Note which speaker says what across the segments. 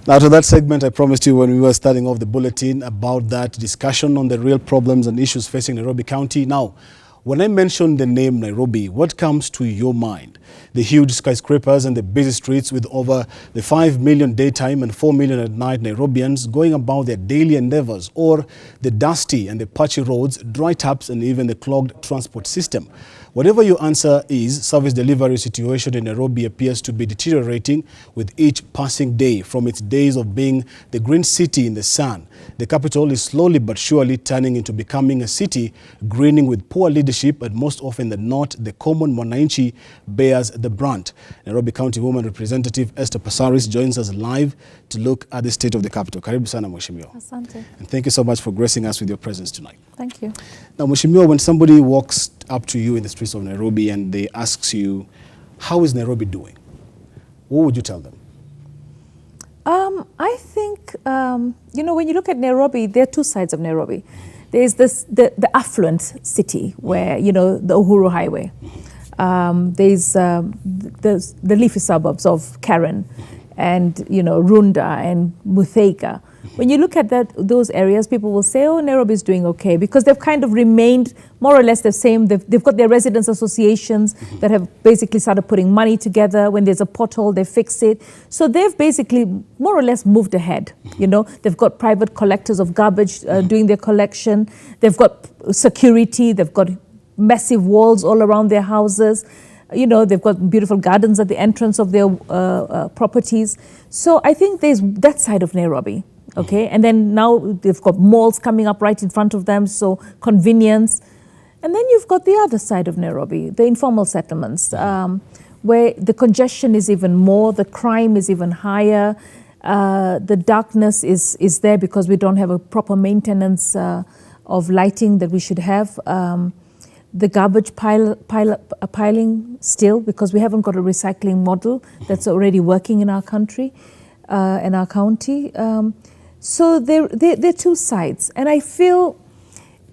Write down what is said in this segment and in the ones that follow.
Speaker 1: Now to that segment, I promised you when we were starting off the bulletin about that discussion on the real problems and issues facing Nairobi County. Now, when I mention the name Nairobi, what comes to your mind? The huge skyscrapers and the busy streets with over the 5 million daytime and 4 million at night Nairobians going about their daily endeavors, or the dusty and the patchy roads, dry taps, and even the clogged transport system? Whatever your answer is, service delivery situation in Nairobi appears to be deteriorating with each passing day. From its days of being the green city in the sun, the capital is slowly but surely turning into becoming a city grinning with poor leadership, and most often than not, the common mwananchi bears the brunt. Nairobi County Woman Representative Esther Passaris joins us live to look at the state of the capital. Karibu sana, Mheshimiwa.
Speaker 2: Asante.
Speaker 1: And thank you so much for gracing us with your presence tonight.
Speaker 2: Thank you.
Speaker 1: Now, Mheshimiwa, when somebody walks up to you in the streets of Nairobi and they ask you, how is Nairobi doing? What would you tell them?
Speaker 2: I think, you know, when you look at Nairobi, there are two sides of Nairobi. There's the affluent city where, you know, the Uhuru Highway. There's the leafy suburbs of Karen and, you know, Runda and Muthaiga. When you look at those areas, people will say, oh, Nairobi is doing okay, because they've kind of remained more or less the same. They've got their residents associations that have basically started putting money together. When there's a pothole, they fix it. So they've basically more or less moved ahead. You know, they've got private collectors of garbage doing their collection. They've got security. They've got massive walls all around their houses. You know, they've got beautiful gardens at the entrance of their properties. So I think there's that side of Nairobi. Okay, and then now they've got malls coming up right in front of them, so convenience. And then you've got the other side of Nairobi, the informal settlements, where the congestion is even more, the crime is even higher, the darkness is there because we don't have a proper maintenance of lighting that we should have. The garbage piling still, because we haven't got a recycling model that's already working in our country, in our county. So there are two sides, and I feel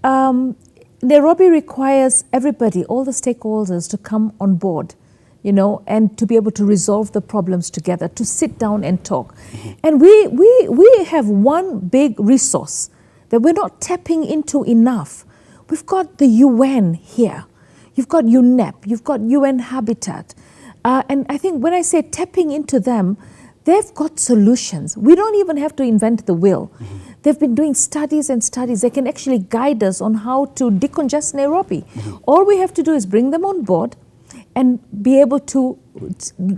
Speaker 2: Nairobi requires everybody, all the stakeholders, to come on board, you know, and to be able to resolve the problems together, to sit down and talk. And we have one big resource that we're not tapping into enough. We've got the UN here, you've got UNEP, you've got UN Habitat, and I think when I say tapping into them, they've got solutions. We don't even have to invent the wheel. They've been doing studies and studies. They can actually guide us on how to decongest Nairobi. All we have to do is bring them on board and be able to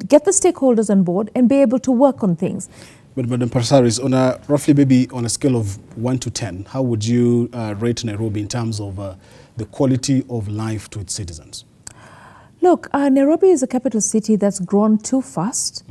Speaker 2: get the stakeholders on board and be able to work on things.
Speaker 1: But Madam Passaris, on a roughly maybe on a scale of 1 to 10, how would you rate Nairobi in terms of the quality of life to its citizens?
Speaker 2: Look, Nairobi is a capital city that's grown too fast.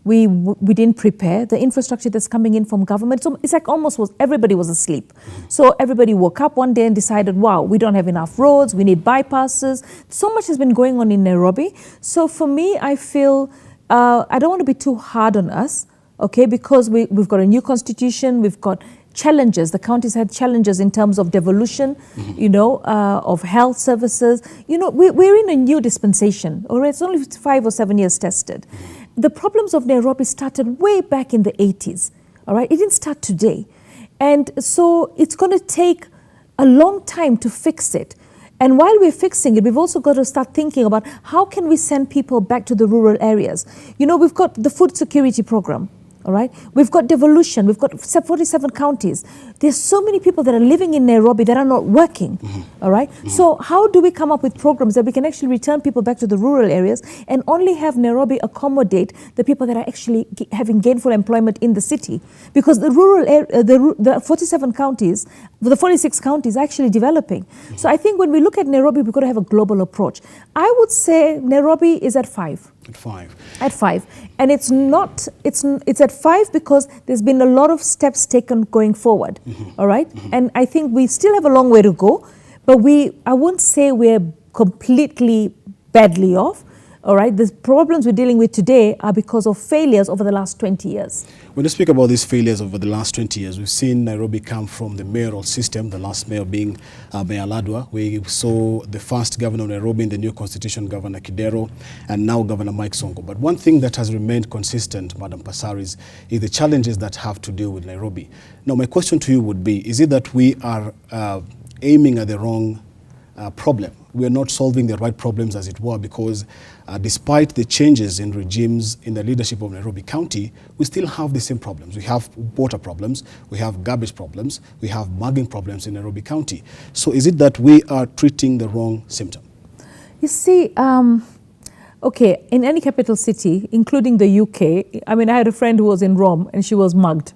Speaker 2: We didn't prepare. The infrastructure that's coming in from government, so it's like almost everybody was asleep. So everybody woke up one day and decided, wow, we don't have enough roads, we need bypasses. So much has been going on in Nairobi. So for me, I feel, I don't want to be too hard on us, okay, because we've got a new constitution, we've got challenges. The counties had challenges in terms of devolution, you know, of health services. You know, we're in a new dispensation, or it's only 5 or 7 years tested. The problems of Nairobi started way back in the 80s, all right? It didn't start today. And so it's going to take a long time to fix it. And while we're fixing it, we've also got to start thinking about how can we send people back to the rural areas. You know, we've got the food security program. All right, we've got devolution, we've got 47 counties. There's so many people that are living in Nairobi that are not working, all right? So how do we come up with programs that we can actually return people back to the rural areas and only have Nairobi accommodate the people that are actually having gainful employment in the city? Because the rural area, the 47 counties, the 46 counties are actually developing. So I think when we look at Nairobi, we've got to have a global approach. I would say Nairobi is at 5.
Speaker 1: At 5.
Speaker 2: At 5. And it's at 5 because there's been a lot of steps taken going forward. All right? And I think we still have a long way to go, but I won't say we're completely badly off. All right, the problems we're dealing with today are because of failures over the last 20 years.
Speaker 1: When you speak about these failures over the last 20 years, we've seen Nairobi come from the mayoral system, the last mayor being Mayor Ladwa. We saw the first governor of Nairobi in the new constitution, Governor Kidero, and now Governor Mike Sonko. But one thing that has remained consistent, Madam Passaris, is the challenges that have to deal with Nairobi. Now, my question to you would be, is it that we are aiming at the wrong problem? We are not solving the right problems, as it were, because despite the changes in regimes in the leadership of Nairobi County, we still have the same problems. We have water problems, we have garbage problems, we have mugging problems in Nairobi County. So is it that we are treating the wrong symptom?
Speaker 2: You see, okay, in any capital city, including the UK, I mean, I had a friend who was in Rome and she was mugged.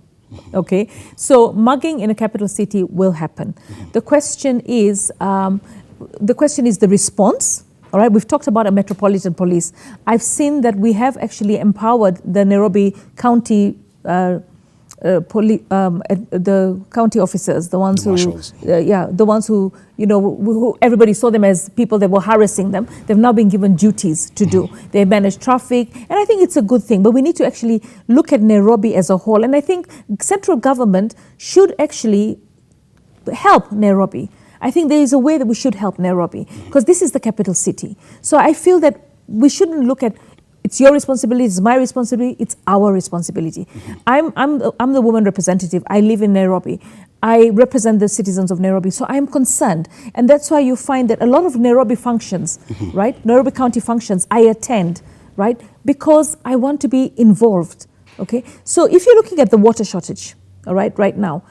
Speaker 2: Okay, so mugging in a capital city will happen. The question is the response. All right, we've talked about a metropolitan police. I've seen that we have actually empowered the Nairobi County the county officers, the ones the ones who, you know, who everybody saw them as people that were harassing them. They've now been given duties to do. They manage traffic, and I think it's a good thing. But we need to actually look at Nairobi as a whole, and I think central government should actually help Nairobi. I think there is a way that we should help Nairobi, because this is the capital city. So I feel that we shouldn't look at it's your responsibility, it's my responsibility, it's our responsibility. I'm the woman representative. I live in Nairobi. I represent the citizens of Nairobi, so I'm concerned. And that's why you find that a lot of Nairobi functions, right, Nairobi County functions, I attend, right, because I want to be involved, okay? So if you're looking at the water shortage, all right, right now,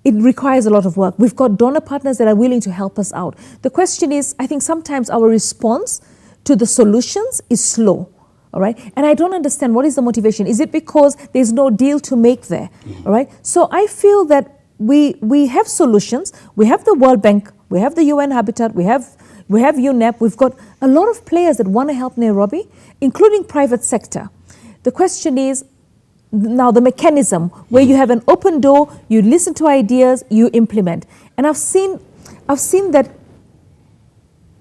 Speaker 2: it requires a lot of work. We've got donor partners that are willing to help us out. The question is, I think sometimes our response to the solutions is slow. All right, and I don't understand what is the motivation. Is it because there's no deal to make there? All right, so I feel that we have solutions. We have the World Bank, we have the UN Habitat, we have UNEP. We've got a lot of players that want to help Nairobi, including private sector. The question is now the mechanism where you have an open door, you listen to ideas, you implement. And I've seen that.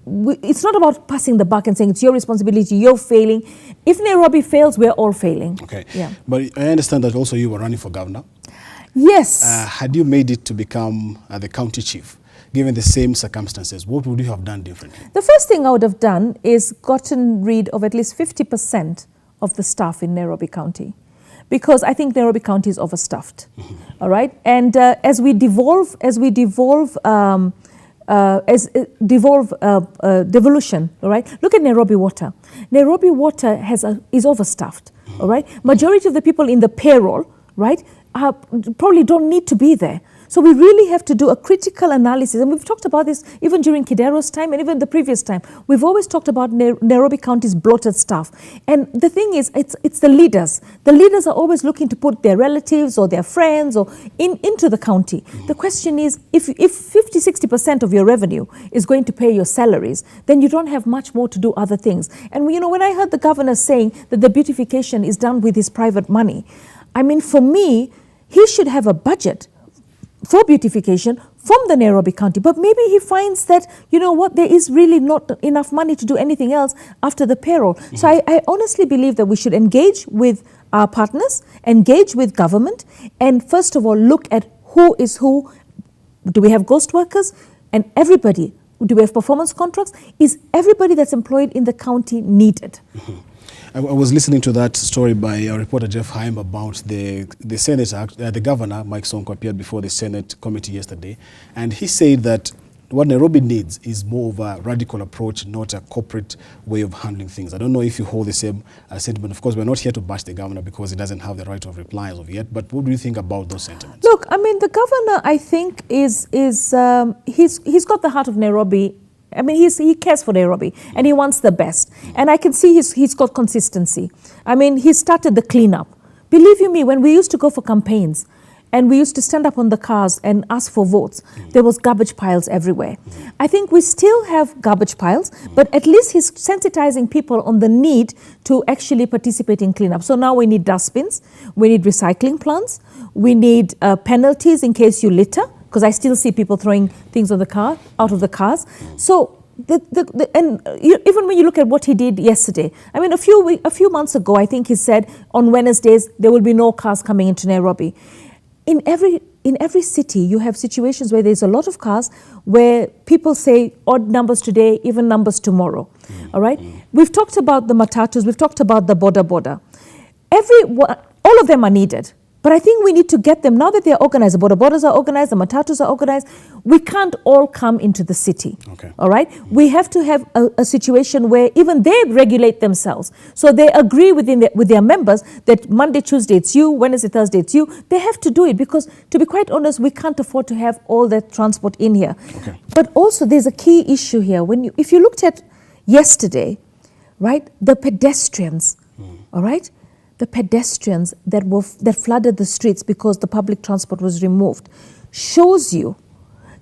Speaker 2: It's not about passing the buck and saying it's your responsibility, you're failing. If Nairobi fails, we're all failing.
Speaker 1: Okay.
Speaker 2: Yeah.
Speaker 1: But I understand that also you were running for governor.
Speaker 2: Yes.
Speaker 1: Had you made it to become the county chief, given the same circumstances, what would you have done differently?
Speaker 2: The first thing I would have done is gotten rid of at least 50% of the staff in Nairobi County, because I think Nairobi County is overstaffed. All right. And as we devolve devolution, all right? Look at Nairobi Water. Nairobi Water is overstaffed, all right? Majority of the people in the payroll, right, probably don't need to be there. So we really have to do a critical analysis. And we've talked about this even during Kidero's time and even the previous time. We've always talked about Nairobi County's bloated staff. And the thing is, it's the leaders. The leaders are always looking to put their relatives or their friends or into the county. The question is, if 50, 60% of your revenue is going to pay your salaries, then you don't have much more to do other things. And you know, when I heard the governor saying that the beautification is done with his private money, I mean, for me, he should have a budget for beautification from the Nairobi County. But maybe he finds that, you know what, there is really not enough money to do anything else after the payroll. So I honestly believe that we should engage with our partners, engage with government, and first of all, look at who is who. Do we have ghost workers? And everybody, do we have performance contracts? Is everybody that's employed in the county needed?
Speaker 1: I was listening to that story by our reporter Jeff Haim about the senator, the governor, Mike Sonko, appeared before the Senate committee yesterday, and he said that what Nairobi needs is more of a radical approach, not a corporate way of handling things. I don't know if you hold the same sentiment. Of course, we're not here to bash the governor because he doesn't have the right of reply as of yet, but what do you think about those sentiments?
Speaker 2: Look, I mean, the governor, I think, he's got the heart of Nairobi. I mean, he cares for Nairobi and he wants the best. And I can see he's got consistency. I mean, he started the cleanup. Believe you me, when we used to go for campaigns and we used to stand up on the cars and ask for votes, there was garbage piles everywhere. I think we still have garbage piles, but at least he's sensitizing people on the need to actually participate in cleanup. So now we need dustbins, we need recycling plants, we need penalties in case you litter, because I still see people throwing things on the car, out of the cars. So even when you look at what he did yesterday, I mean, a few months ago, I think he said on Wednesdays there will be no cars coming into Nairobi. In every city, you have situations where there's a lot of cars, where people say odd numbers today, even numbers tomorrow. All right. We've talked about the matatus. We've talked about the border. All of them are needed. But I think we need to get them, now that they're organized, the borders are organized, the matatus are organized, we can't all come into the city, all right? We have to have a situation where even they regulate themselves. So they agree with their members that Monday, Tuesday it's you, Wednesday, Thursday it's you. They have to do it because, to be quite honest, we can't afford to have all that transport in here. But also there's a key issue here. If you looked at yesterday, right, the pedestrians, all right? The pedestrians that flooded the streets because the public transport was removed shows you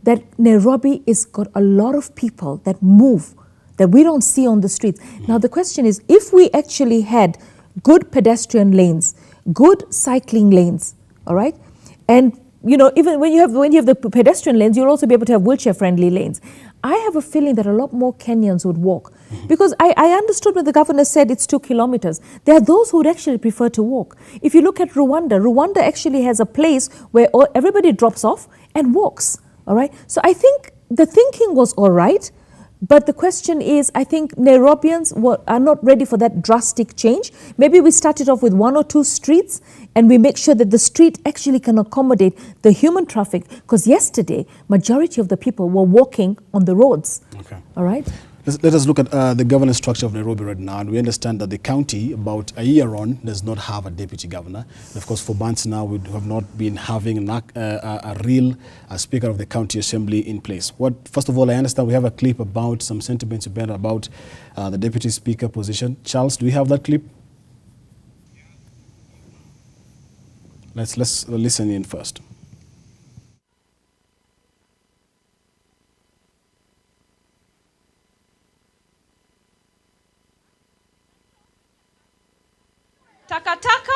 Speaker 2: that Nairobi has got a lot of people that move that we don't see on the streets. Now the question is, if we actually had good pedestrian lanes, good cycling lanes, all right, and you know, even when you have the pedestrian lanes, you'll also be able to have wheelchair-friendly lanes. I have a feeling that a lot more Kenyans would walk. Because I understood when the governor said it's 2 kilometers. There are those who would actually prefer to walk. If you look at Rwanda actually has a place where everybody drops off and walks, all right? So I think the thinking was all right, but the question is, I think Nairobians are not ready for that drastic change. Maybe we started off with 1 or 2 streets and we make sure that the street actually can accommodate the human traffic, because yesterday, majority of the people were walking on the roads, all right?
Speaker 1: Let us look at the governance structure of Nairobi right now, and we understand that the county, about a year on, does not have a deputy governor. And of course, for months now, we have not been having a real Speaker of the County Assembly in place. First of all, I understand we have a clip about some sentiments about the Deputy Speaker position. Charles, do we have that clip? Let's listen in first.
Speaker 3: Takataka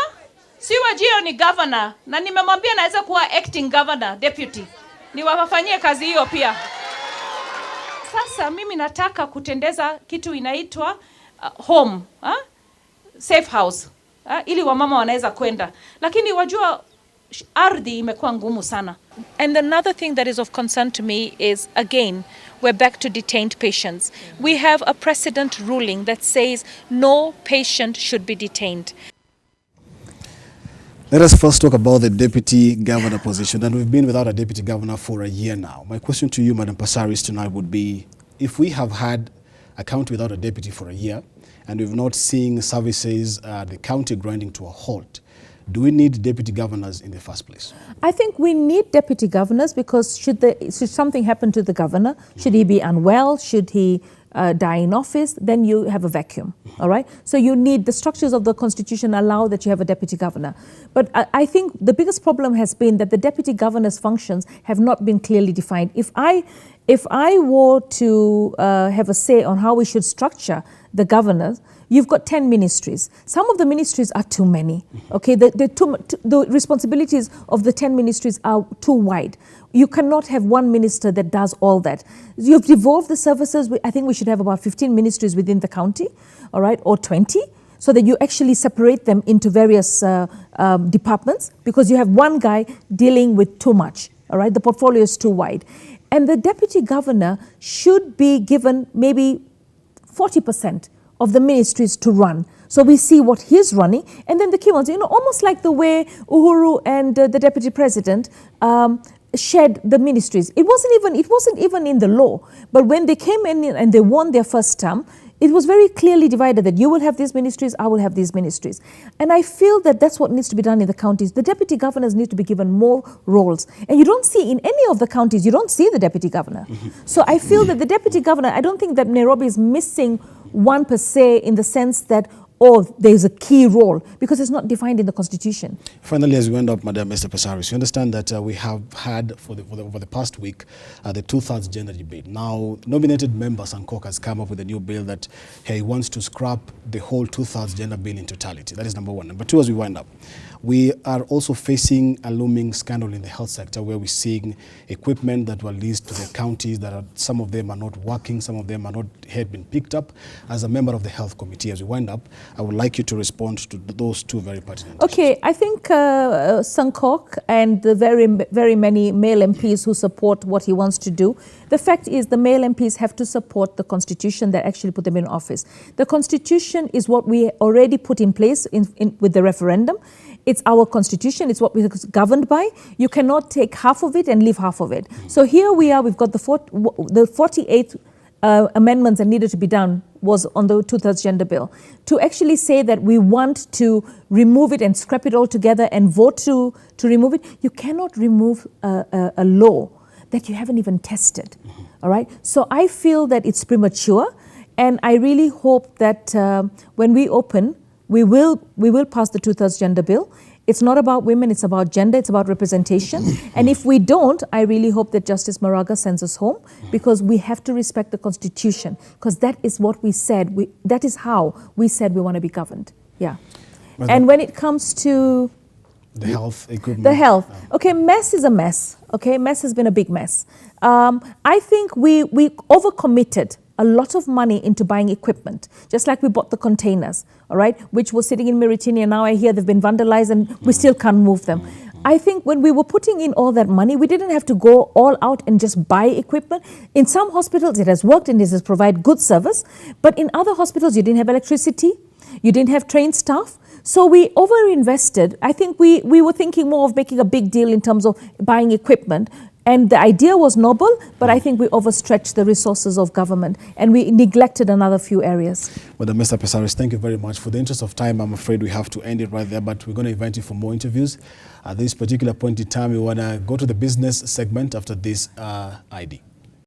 Speaker 3: si wajio ni governor, na nimemwambia naweza kuwa acting governor, deputy. Niwafanyie kazi hiyo pia. Sasa mimi nataka kutendeza kitu inaitwa home, safe house, ili wamama wanaweza kwenda. Lakini wajua ardhi imekuwa ngumu sana.
Speaker 4: And another thing that is of concern to me is, again, we're back to detained patients. We have a precedent ruling that says no patient should be detained.
Speaker 1: Let us first talk about the deputy governor position. And we've been without a deputy governor for a year now. My question to you, Madam Passaris, tonight would be, if we have had a county without a deputy for a year, and we've not seen services, the county grinding to a halt, do we need deputy governors in the first place?
Speaker 2: I think we need deputy governors because should something happen to the governor, should he be unwell, should he die in office, then you have a vacuum, all right? So you need, the structures of the constitution allow that you have a deputy governor. But I think the biggest problem has been that the deputy governor's functions have not been clearly defined. If I were to have a say on how we should structure the governors, you've got 10 ministries. Some of the ministries are too many, okay? The responsibilities of the 10 ministries are too wide. You cannot have one minister that does all that. You've devolved the services. I think we should have about 15 ministries within the county, all right, or 20, so that you actually separate them into various departments, because you have one guy dealing with too much, all right? The portfolio is too wide. And the deputy governor should be given maybe 40% of the ministries to run. So we see what he's running, and then the key ones, you know, almost like the way Uhuru and the deputy president shared the ministries. It wasn't even in the law, but when they came in and they won their first term, it was very clearly divided that you will have these ministries, I will have these ministries. And I feel that that's what needs to be done in the counties. The deputy governors need to be given more roles. And you don't see in any of the counties, you don't see the deputy governor. So I feel that the deputy governor, I don't think that Nairobi is missing one per se, in the sense that, there's a key role, because it's not defined in the constitution.
Speaker 1: Finally, as we end up, Madam Esther Passaris, you understand that we have had over the past week the 2/3 gender debate. Now, nominated member Sankok has come up with a new bill that he wants to scrap the whole 2/3 gender bill in totality. That is number one. Number two, as we wind up, We are also facing a looming scandal in the health sector where we're seeing equipment that were leased to the counties that some of them are not working, some of them are not had been picked up. As a member of the health committee, as we wind up, I would like you to respond to those two very pertinent
Speaker 2: Okay,
Speaker 1: issues.
Speaker 2: I think Sankok and the very many male MPs who support what he wants to do, the fact is the male MPs have to support the constitution that actually put them in office. The constitution is what we already put in place with the referendum. It's our constitution. It's what we're governed by. You cannot take half of it and leave half of it. So here we are. We've got the 48 amendments that needed to be done was on the 2/3 gender bill. To actually say that we want to remove it and scrap it all together and vote to remove it, you cannot remove a law that you haven't even tested. All right. So I feel that it's premature, and I really hope that when we open, we will pass the 2/3 gender bill. It's not about women, it's about gender, it's about representation. And if we don't, I really hope that Justice Maraga sends us home, because we have to respect the Constitution, because that is what we said, that is how we said we want to be governed. Yeah.
Speaker 1: Well,
Speaker 2: and when it comes to
Speaker 1: the health equipment.
Speaker 2: the health, okay, mess is a mess. Okay, mess has been a big mess. I think we overcommitted a lot of money into buying equipment, just like we bought the containers, all right, which was sitting in Mauritania. Now I hear they've been vandalized and we still can't move them. I think when we were putting in all that money, we didn't have to go all out and just buy equipment. In some hospitals, it has worked and it has provided good service, but in other hospitals, you didn't have electricity, you didn't have trained staff. So we overinvested. I think we were thinking more of making a big deal in terms of buying equipment. And the idea was noble, but I think we overstretched the resources of government and we neglected another few areas.
Speaker 1: Well, Mr. Passaris, thank you very much. For the interest of time, I'm afraid we have to end it right there, but we're going to invite you for more interviews. At this particular point in time, we want to go to the business segment after this ID.